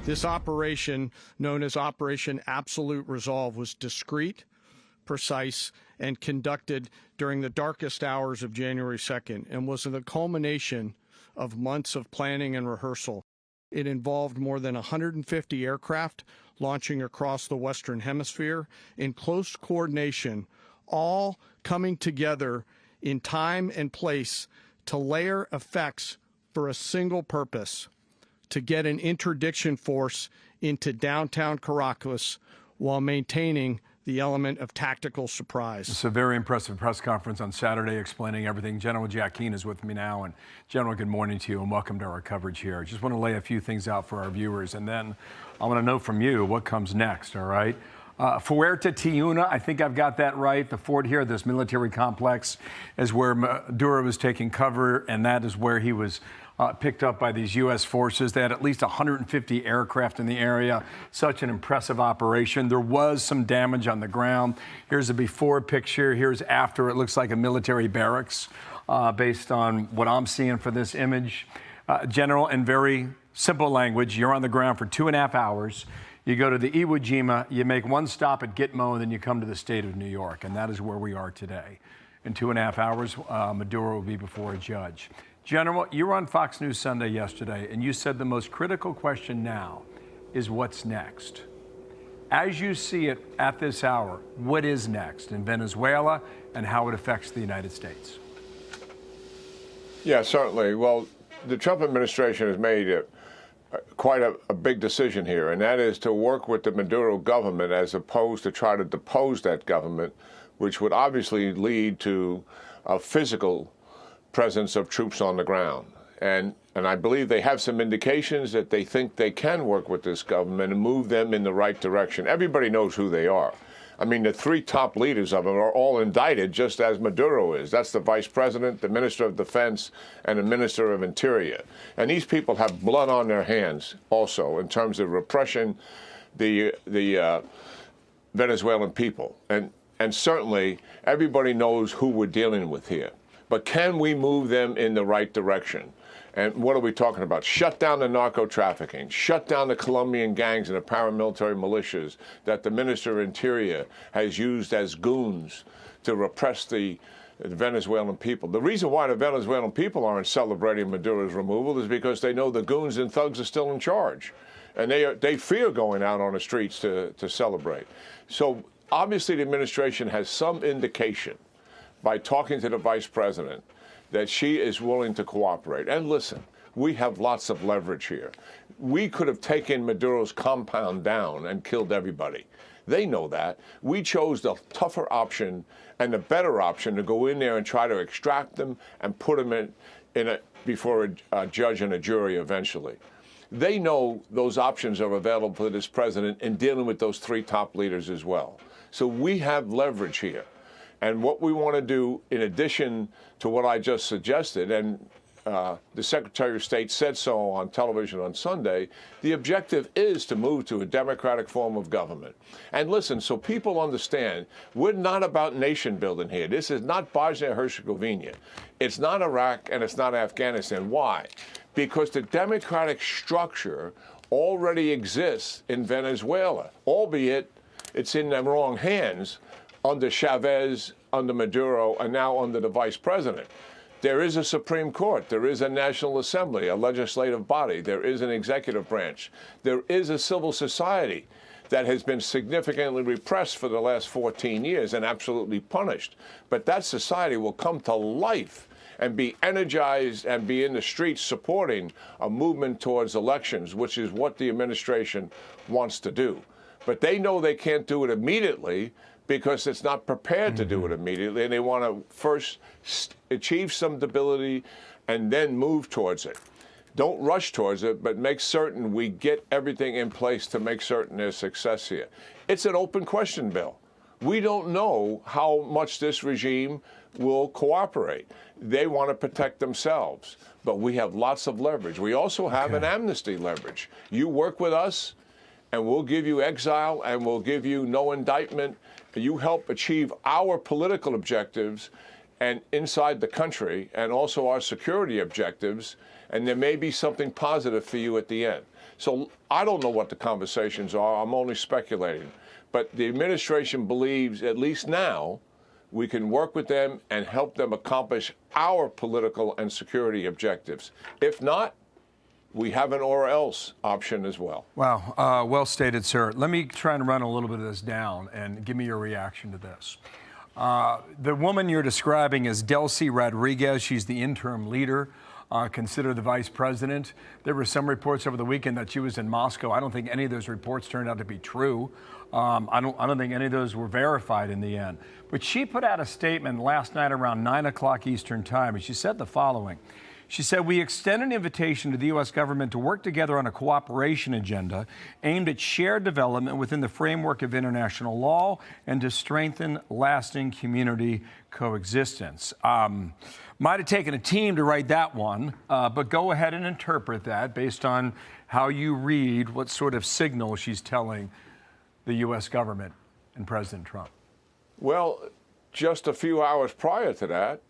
This operation, known as Operation Absolute Resolve, was discreet, precise, and conducted during the darkest hours of January 2nd and was the culmination of months of planning and rehearsal. It involved more than 150 aircraft launching across the Western Hemisphere in close coordination, all coming together in time and place to layer effects for a single purpose: to get an interdiction force into downtown Caracas while maintaining the element of tactical surprise. It's a very impressive press conference on Saturday explaining everything. General Jack Keane is with me now. And General, good morning to you and welcome to our coverage here. I just want to lay a few things out for our viewers, and then I want to know from you what comes next, all right? Fuerte Tiuna, I think I've got that right. The fort here, this military complex, is where Maduro was taking cover, and that is where he was picked up by these U.S. forces. They had at least 150 aircraft in the area. Such an impressive operation. There was some damage on the ground. Here's a before picture. Here's after. It looks like a military barracks based on what I'm seeing for this image. General, in very simple language, you're on the ground for 2.5 hours. You go to the Iwo Jima, you make one stop at Gitmo, and then you come to the state of New York, and that is where we are today. In 2.5 hours, Maduro will be before a judge. General, you were on Fox News Sunday yesterday, and you said the most critical question now is what's next. As you see it at this hour, what is next in Venezuela and how it affects the United States? Yeah, certainly. Well, the Trump administration has made quite a big decision here, and that is to work with the Maduro government as opposed to try to depose that government, which would obviously lead to a physical presence of troops on the ground. And I believe they have some indications that they think they can work with this government and move them in the right direction. Everybody knows who they are. I mean, the three top leaders of them are all indicted, just as Maduro is. That's the vice president, the minister of defense, and the minister of interior. And these people have blood on their hands also in terms of repression the Venezuelan people. And certainly everybody knows who we're dealing with here. But can we move them in the right direction? And what are we talking about? Shut down the narco trafficking, shut down the Colombian gangs and the paramilitary militias that the Minister of Interior has used as goons to repress the Venezuelan people. The reason why the Venezuelan people aren't celebrating Maduro's removal is because they know the goons and thugs are still in charge. And they fear going out on the streets to celebrate. So obviously the administration has some indication by talking to the vice president that she is willing to cooperate. And listen, we have lots of leverage here. We could have taken Maduro's compound down and killed everybody. They know that. We chose the tougher option and the better option to go in there and try to extract them and put them before a judge and a jury eventually. They know those options are available for this president in dealing with those three top leaders as well. So we have leverage here. And what we want to do, in addition to what I just suggested, and the Secretary of State said so on television on Sunday, the objective is to move to a democratic form of government. And listen, so people understand, we're not about nation building here. This is not Bosnia-Herzegovina. It's not Iraq and it's not Afghanistan. Why? Because the democratic structure already exists in Venezuela, albeit it's in the wrong hands under Chavez, under Maduro, and now under the vice president. There is a Supreme Court. There is a National Assembly, a legislative body. There is an executive branch. There is a civil society that has been significantly repressed for the last 14 years and absolutely punished. But that society will come to life and be energized and be in the streets supporting a movement towards elections, which is what the administration wants to do. But they know they can't do it immediately because it's not prepared to do it immediately, and they want to first achieve some stability and then move towards it. Don't rush towards it, but make certain we get everything in place to make certain there's success here. It's an open question, Bill. We don't know how much this regime will cooperate. They want to protect themselves, but we have lots of leverage. We also have an amnesty leverage. You work with us, and we'll give you exile, and we'll give you no indictment. You help achieve our political objectives and inside the country, and also our security objectives, and there may be something positive for you at the end. So I don't know what the conversations are. I'm only speculating. But the administration believes, at least now, we can work with them and help them accomplish our political and security objectives. If not, we have an or else option as well. Wow, well stated, sir. Let me try and run a little bit of this down and give me your reaction to this. The woman you're describing is Delcy Rodriguez. She's the interim leader, considered the vice president. There were some reports over the weekend that she was in Moscow. I don't think any of those reports turned out to be true. I don't think any of those were verified in the end. But she put out a statement last night around 9 o'clock Eastern time, and she said the following. She said, "We extend an invitation to the U.S. government to work together on a cooperation agenda aimed at shared development within the framework of international law and to strengthen lasting community coexistence." Might have taken a team to write that one, but go ahead and interpret that based on how you read what sort of signal she's telling the U.S. government and President Trump. Well, just a few hours prior to that,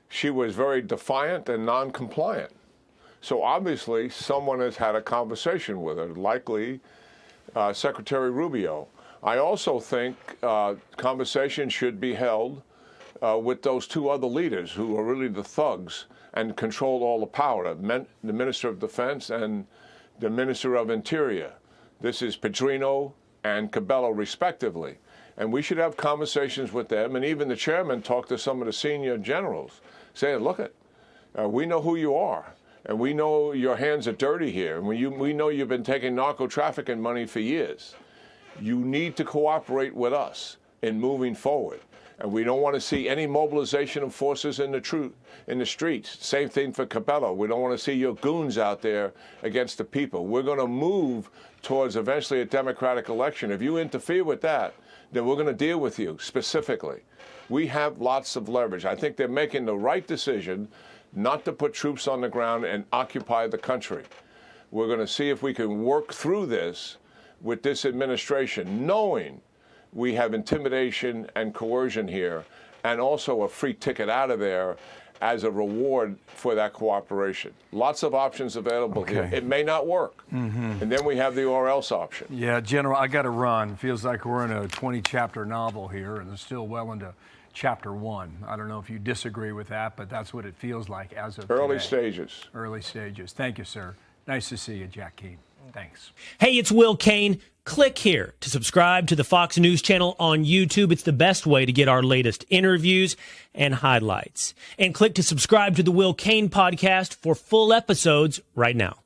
she was very defiant and non-compliant. So obviously, someone has had a conversation with her, likely Secretary Rubio. I also think conversation should be held with those two other leaders who are really the thugs and control all the power, the Minister of Defense and the Minister of Interior. This is Pedrino and Cabello, respectively. And we should have conversations with them. And even the chairman talked to some of the senior generals, saying, look, we know who you are. And we know your hands are dirty here. And we know you've been taking narco-trafficking money for years. You need to cooperate with us in moving forward. And we don't want to see any mobilization of forces in the streets. Same thing for Cabello. We don't want to see your goons out there against the people. We're going to move towards eventually a democratic election. If you interfere with that, then we're going to deal with you specifically. We have lots of leverage. I think they're making the right decision not to put troops on the ground and occupy the country. We're going to see if we can work through this with this administration, knowing we have intimidation and coercion here, and also a free ticket out of there as a reward for that cooperation. Lots of options available here. It may not work. And then we have the or else option. Yeah, General, I got to run. Feels like we're in a 20-chapter novel here, and it's still well into chapter 1. I don't know if you disagree with that, but that's what it feels like as of Early today. stages. Early stages. Thank you, sir. Nice to see you, Jack Keane. Thanks. Hey, it's Will Kane. Click here to subscribe to the Fox News channel on YouTube. It's the best way to get our latest interviews and highlights. And click to subscribe to the Will Kane podcast for full episodes right now.